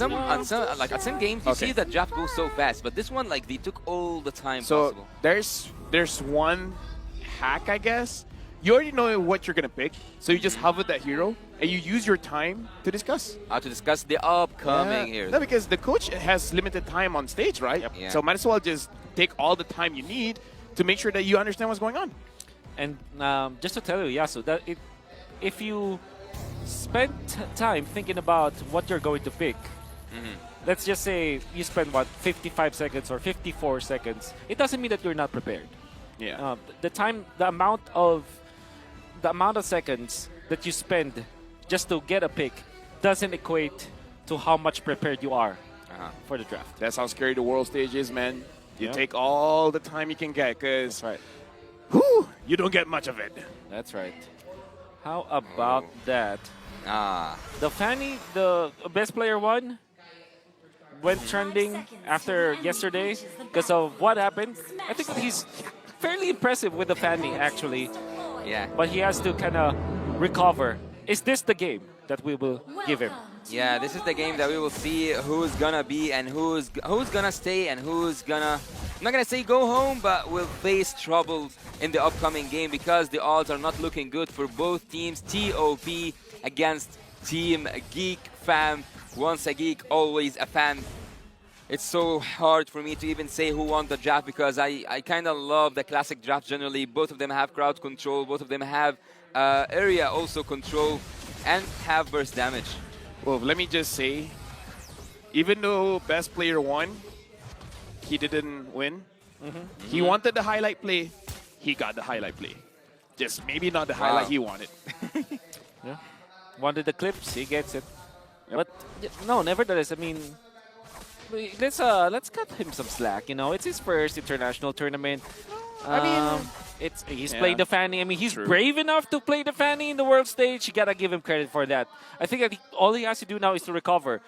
at some games you see that draft goes so fast, but this one like they took all the time possible. There's one hack, I guess. You already know what you're gonna pick, so you just hover that hero and you use your time to discuss. To discuss the upcoming heroes. No, because the coach has limited time on stage, right? Yep. Yeah. So might as well just take all the time you need to make sure that you understand what's going on. And just to tell you, Yasu, that if you spend time thinking about what you're going to pick, let's just say you spend, 55 seconds or 54 seconds, it doesn't mean that you're not prepared. Yeah. The amount of seconds that you spend just to get a pick doesn't equate to how much prepared you are for the draft. That's how scary the world stage is, man. You take all the time you can get, because you don't get much of it. That's right. How about that? The Fanny, the best player one, went trending after yesterday because of what happened. I think he's fairly impressive with the Fanny, actually. Yeah. But he has to kind of recover. Is this the game that we will give him? Yeah, this is the game that we will see who's gonna be and who's gonna stay and who's gonna, I'm not gonna say go home, but will face troubles in the upcoming game because the odds are not looking good for both teams. TOP against Team Geek fam. Once a geek, always a fan. It's so hard for me to even say who won the draft because I kind of love the classic draft generally. Both of them have crowd control, both of them have area also control, and have burst damage. Well, let me just say, even though best player won, he didn't win. He wanted the highlight play, he got the highlight play. Just maybe not the highlight he wanted. Wanted the clips, he gets it. But no, nevertheless, I mean, let's cut him some slack. You know, it's his first international tournament. I mean, he's playing the Fanny. I mean, he's brave enough to play the Fanny in the world stage. You gotta give him credit for that. I think that all he has to do now is to recover.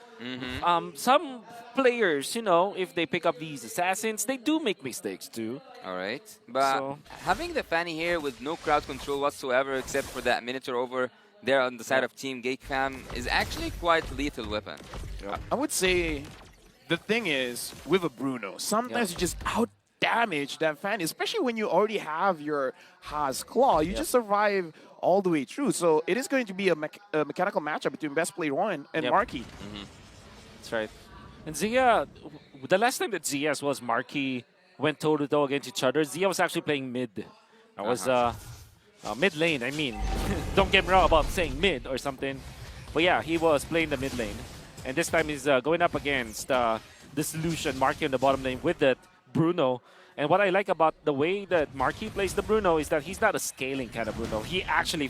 Some players, you know, if they pick up these assassins, they do make mistakes too. All right, but having the Fanny here with no crowd control whatsoever, except for that Minotaur over there on the side of Team Geek fam, is actually quite a lethal weapon. I would say the thing is, with a Bruno, sometimes you just out-damage that Fanny, especially when you already have your Haas Claw. You just survive all the way through. So it is going to be a mechanical matchup between best player one and Marky. That's right. And Zia, the last time that Zia as well as Marky went toe-to-toe against each other, Zia was actually playing mid. I was mid lane, I mean. Don't get me wrong about saying mid or something. But yeah, he was playing the mid lane. And this time he's going up against the Solution, Marky on the bottom lane with that Bruno. And what I like about the way that Marky plays the Bruno is that he's not a scaling kind of Bruno. He actually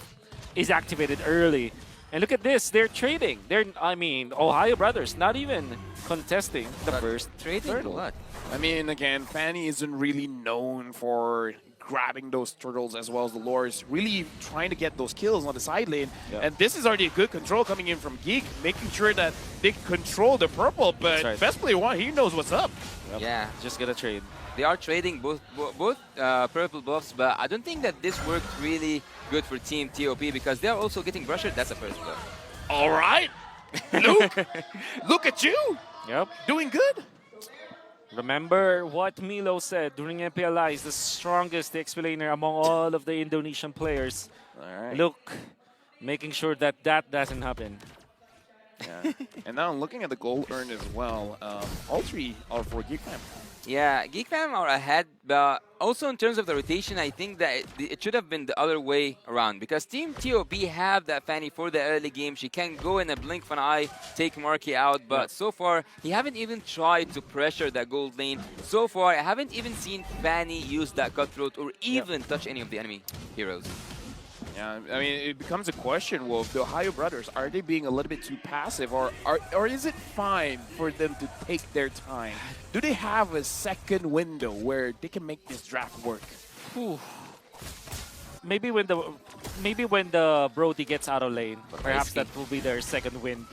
is activated early. And look at this, they're trading. I mean, Ohio Brothers not even contesting the first trading. What? I mean, again, Fanny isn't really known for grabbing those turtles as well as the lures, really trying to get those kills on the side lane. And this is already a good control coming in from Geek, making sure that they control the purple, but best player one, he knows what's up. Yeah, just gonna trade. They are trading both purple buffs, but I don't think that this worked really good for Team TOP because they are also getting brushed. That's a first buff. All right, Luke, look at you. Doing good. Remember what Milo said during MPLI is the strongest explainer among all of the Indonesian players. Look, making sure that doesn't happen. And now I'm looking at the goal earned as well. All three are for Geek Fam. Yeah, Geek fam are ahead, but also in terms of the rotation, I think that it should have been the other way around because Team TOP have that Fanny for the early game. She can go in a blink of an eye, take Marky out, but so far, he haven't even tried to pressure that gold lane. So far, I haven't even seen Fanny use that cutthroat or even touch any of the enemy heroes. Yeah, I mean, it becomes a question, Wolf. The Ohio Brothers, are they being a little bit too passive, or is it fine for them to take their time? Do they have a second window where they can make this draft work? Maybe when the Brody gets out of lane, perhaps that will be their second wind.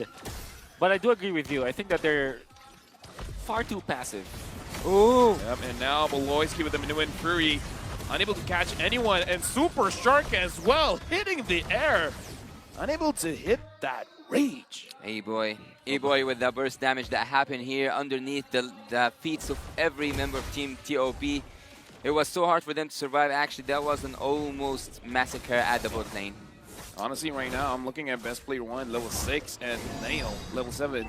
But I do agree with you. I think that they're far too passive. And now Maloyski with the Minuan Fury. Unable to catch anyone, and Super Shark as well, hitting the air. Unable to hit that Rage. A-Boy. A-Boy with the burst damage that happened here underneath the feet of every member of Team TOP. It was so hard for them to survive. Actually, that was an almost massacre at the bot lane. Honestly, right now, I'm looking at Best Player 1, level 6, and Nail, level 7.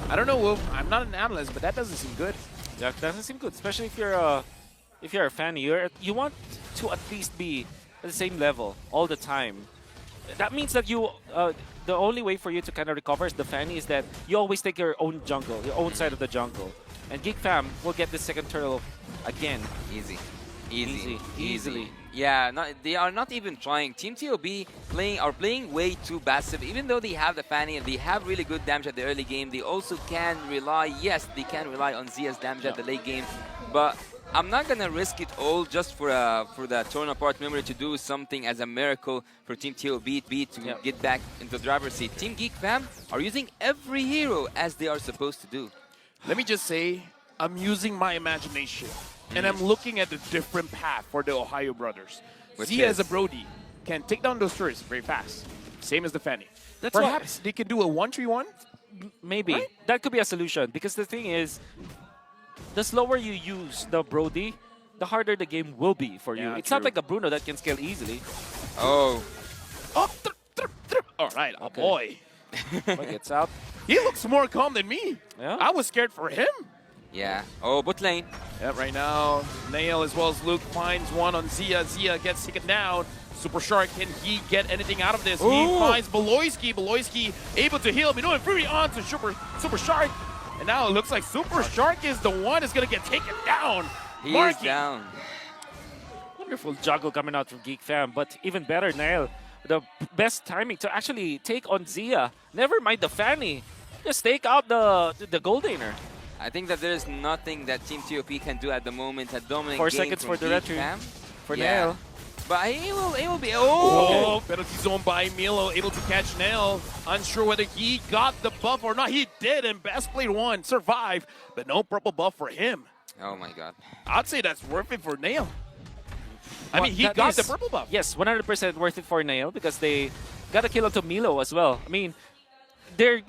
I don't know, Wolf. I'm not an analyst, but that doesn't seem good. Yeah, that doesn't seem good, especially if you're a fan. You want to at least be at the same level all the time. That means that the only way for you to kind of recover as the Fanny is that you always take your own jungle, your own side of the jungle. And Geek Fam will get the second turtle again. Easily. Yeah, they are not even trying. Team TOB are playing way too passive. Even though they have the Fanny and they have really good damage at the early game, they also can rely, yes, they can rely on Zia's damage at the late game. But I'm not gonna risk it all just for the torn apart memory to do something as a miracle for Team TOB to get back into the driver's seat. Team Geek Fam are using every hero as they are supposed to do. Let me just say, I'm using my imagination, and I'm looking at the different path for the Ohio brothers. Zia as a Brody can take down those turrets very fast, same as the Fanny. Perhaps they can do a 1-3-1? Maybe. Right? That could be a solution, because the thing is, the slower you use the Brody, the harder the game will be for you. Yeah, It's true. not like a Bruno that can scale easily. Oh, all right, oh boy. But gets out. He looks more calm than me. Yeah. I was scared for him. Yeah. Oh, bot lane. Yeah, right now, Nail as well as Luke finds one on Zia. Zia gets taken down. Super Shark, can he get anything out of this? Ooh. He finds Beloyski. Beloyski able to heal. Minoan Fury on to Super Shark. And now it looks like Super Shark is the one that's going to get taken down. He is Marky. down. Wonderful juggle coming out from Geek Fam, but even better, Nail. The best timing to actually take on Zia. Never mind the Fanny. Just take out the Goldaner. I think that there is nothing that Team TOP can do at the moment. A dominant 4 game seconds from for the Geek retry Fam. for Yeah. Nail. But he will be. Oh, penalty zone by Milo, able to catch Nail. Unsure whether he got the buff or not. He did, and Best Player 1 survived, but no purple buff for him. Oh my God. I'd say that's worth it for Nail. I mean, he That got is- the purple buff. Yes, 100% worth it for Nail, because they got a kill onto Milo as well. I mean, they're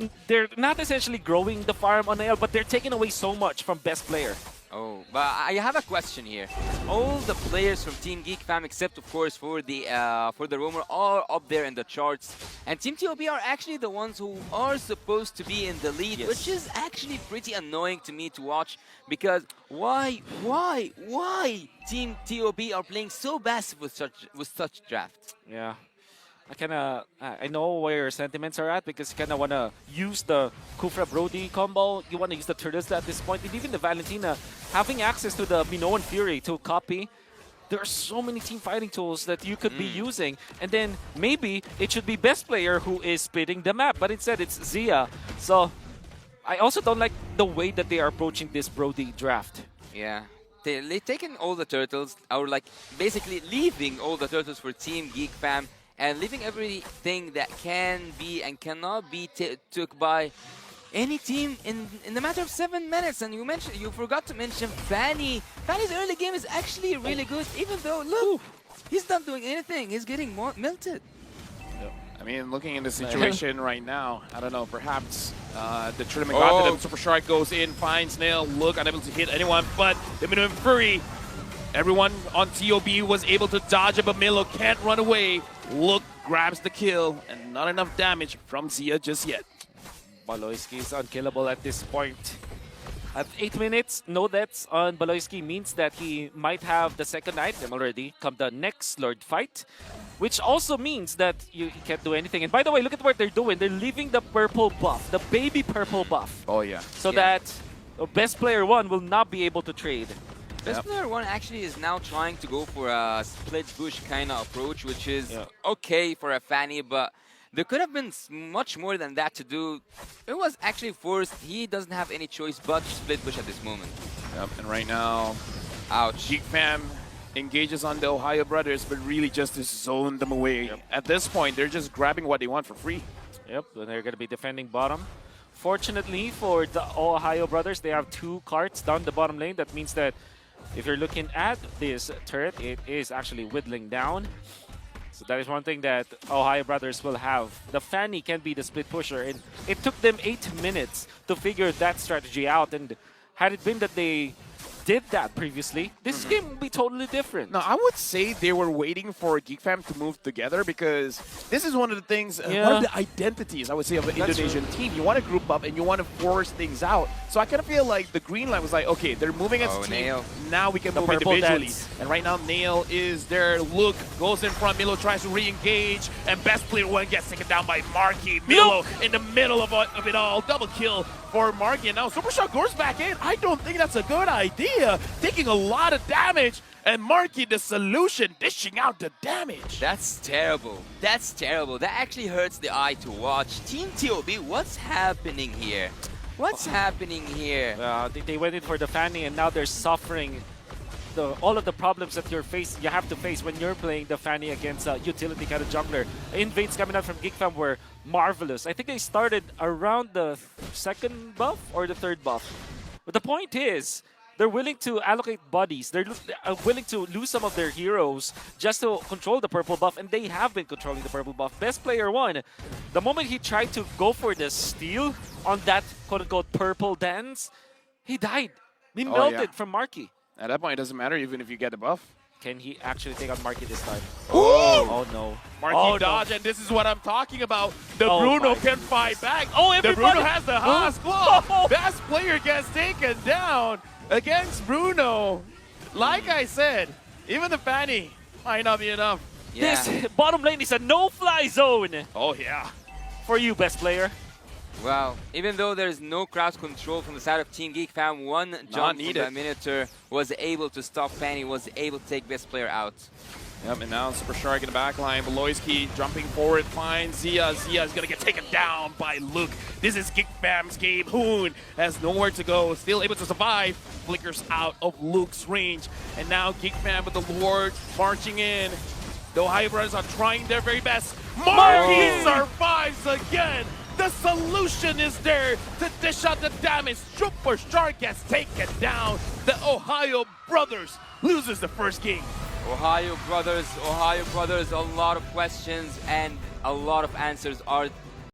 not essentially growing the farm on Nail, but they're taking away so much from best player. Oh, but I have a question here. All the players from Team Geek Fam, except of course for the Roamer, are up there in the charts, and Team TOP are actually the ones who are supposed to be in the lead, Yes. which is actually pretty annoying to me to watch. Because why Team TOP are playing so passive with such draft? Yeah. I know where your sentiments are at, because you kind of want to use the Kufra Brody combo. You want to use the Turtles at this point. And even the Valentina, having access to the Minoan Fury to copy. There are so many team fighting tools that you could be using. And then maybe it should be best player who is splitting the map. But instead it's Zia. So I also don't like the way that they are approaching this Brody draft. Yeah. They're taking all the turtles, or like basically leaving all the turtles for Team Geek Fam, and leaving everything that can be and cannot be took by any team in the matter of 7 minutes. And you forgot to mention Fanny. Fanny's early game is actually really good, even though, look, he's not doing anything. He's getting melted. I mean, looking in the situation right now, I don't know, perhaps the tournament got to them. Super Shark goes in, finds Nail, Look unable to hit anyone, but the Minoan Fury, everyone on TOB was able to dodge it, but Milo can't run away. Look grabs the kill, and not enough damage from Zia just yet. Baloyski is unkillable at this point. At 8 minutes, no deaths on Baloyski means that he might have the second item already come the next Lord fight, which also means that you can't do anything. And by the way, look at what they're doing. They're leaving the purple buff, the baby purple buff, Oh, yeah. so that best player 1 will not be able to trade. Best player 1 actually is now trying to go for a split bush kind of approach, which is okay for a Fanny, but there could have been much more than that to do. It was actually forced. He doesn't have any choice but to split bush at this moment. Yep, and right now, Ouch. Geek Fam engages on the Ohio brothers, but really just to zone them away. At this point, they're just grabbing what they want for free. Yep, and they're going to be defending bottom. Fortunately for the Ohio brothers, they have 2 carts down the bottom lane. That means that if you're looking at this turret, it is actually whittling down. So that is one thing that Ohio Brothers will have. The Fanny can be the split pusher, and it took them 8 minutes to figure that strategy out. And had it been that they did that previously, this game would be totally different. No, I would say they were waiting for Geek Fam to move together because this is one of the things, one of the identities, I would say, of an Indonesian team. You want to group up and you want to force things out. So I kind of feel like the green line was like, okay, they're moving as a team. Nail. Now we can The move purple individually. dance. And right now, Nail is there. Luke goes in front. Milo tries to re-engage. And best player one gets taken down by Marky. Milo in the middle of it all. Double kill for Marky. And now Super Shock goes back in. I don't think that's a good idea. Taking a lot of damage. And Marky, the solution, dishing out the damage. That's terrible. That's terrible. That actually hurts the eye to watch. Team TOB, what's happening here? What's happening here? They went in for the Fanny, and now they're suffering all of the problems that you have to face when you're playing the Fanny against a utility kind of jungler. Invades coming out from Geek Fam were marvelous. I think they started around the second buff or the third buff. But the point is, they're willing to allocate bodies. They're willing to lose some of their heroes just to control the purple buff, and they have been controlling the purple buff. Best player one, the moment he tried to go for the steal on that quote-unquote purple dance, he died. He melted from Marky. At that point, it doesn't matter even if you get the buff. Can he actually take on Marky this time? Oh no. Marky dodge, and this is what I'm talking about. The Bruno can fight back. Oh, the everybody! Bruno has the Haas claw. Best player gets taken down against Bruno. Like I said, even the Fanny might not be enough. Yeah. This bottom lane is a no-fly zone Oh, yeah. for you, best player. Well, even though there's no crowd control from the side of Team Geek Fam, one jump from the Minotaur was able to stop Fanny, was able to take best player out. Yep, and now Super Shark in the back line. Beloyski jumping forward, finds Zia. Zia is going to get taken down by Luke. This is Geek Fam's game. Hoon has nowhere to go, still able to survive. Flickers out of Luke's range. And now Geek Fam with the Lord marching in. The Ohio Brothers are trying their very best. Marky survives again. The solution is there to dish out the damage. Super Shark gets taken down. The Ohio Brothers loses the first game. Ohio Brothers, a lot of questions and a lot of answers are